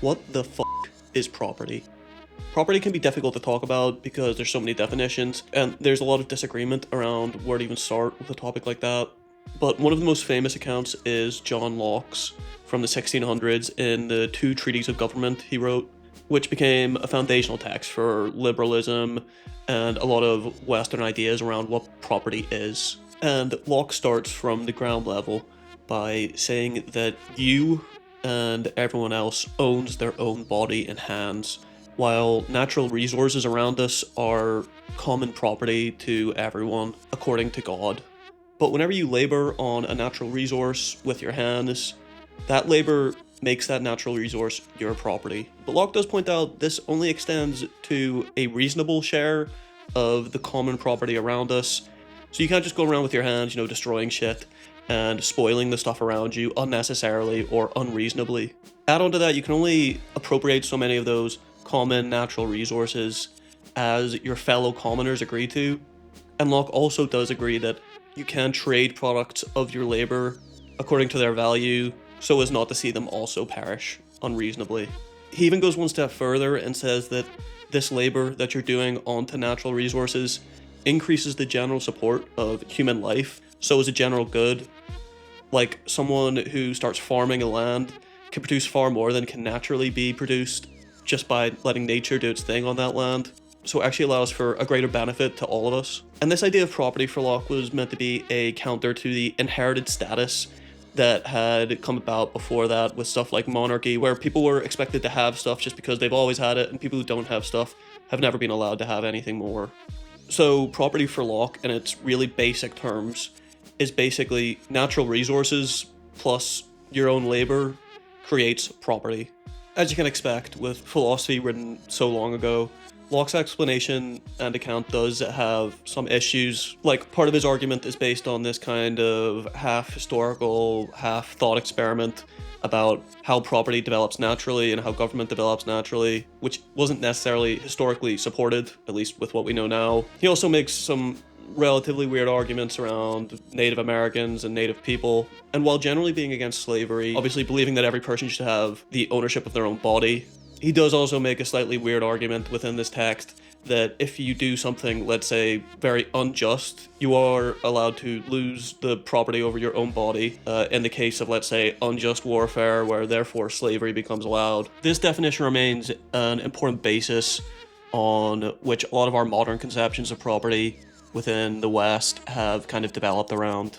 What the fuck is property? Property can be difficult to talk about because there's so many definitions, and there's a lot of disagreement around where to even start with a topic like that. But one of the most famous accounts is John Locke's from the 1600s in the two treatises of government he wrote, which became a foundational text for liberalism and a lot of Western ideas around what property is. And Locke starts from the ground level by saying that you and everyone else owns their own body and hands, while natural resources around us are common property to everyone according to God. But whenever you labor on a natural resource with your hands, that labor makes that natural resource your property. But Locke does point out this only extends to a reasonable share of the common property around us. So you can't just go around with your hands, destroying shit and spoiling the stuff around you unnecessarily or unreasonably. Add on to that, you can only appropriate so many of those common natural resources as your fellow commoners agree to. And Locke also does agree that you can trade products of your labor according to their value so as not to see them also perish unreasonably. He even goes one step further and says that this labor that you're doing onto natural resources increases the general support of human life, so as a general good. Like, someone who starts farming a land can produce far more than can naturally be produced just by letting nature do its thing on that land. So it actually allows for a greater benefit to all of us. And this idea of property for Locke was meant to be a counter to the inherited status that had come about before that with stuff like monarchy, where people were expected to have stuff just because they've always had it, and people who don't have stuff have never been allowed to have anything more. So property for Locke, in its really basic terms, is basically natural resources plus your own labor creates property. As you can expect with philosophy written so long ago, Locke's explanation and account does have some issues. Like, part of his argument is based on this kind of half historical, half thought experiment about how property develops naturally and how government develops naturally, which wasn't necessarily historically supported, at least with what we know now. He also makes some relatively weird arguments around Native Americans and Native people. And while generally being against slavery, obviously believing that every person should have the ownership of their own body, he does also make a slightly weird argument within this text that if you do something, let's say, very unjust, you are allowed to lose the property over your own body in the case of, let's say, unjust warfare, where therefore slavery becomes allowed. This definition remains an important basis on which a lot of our modern conceptions of property within the West have kind of developed around.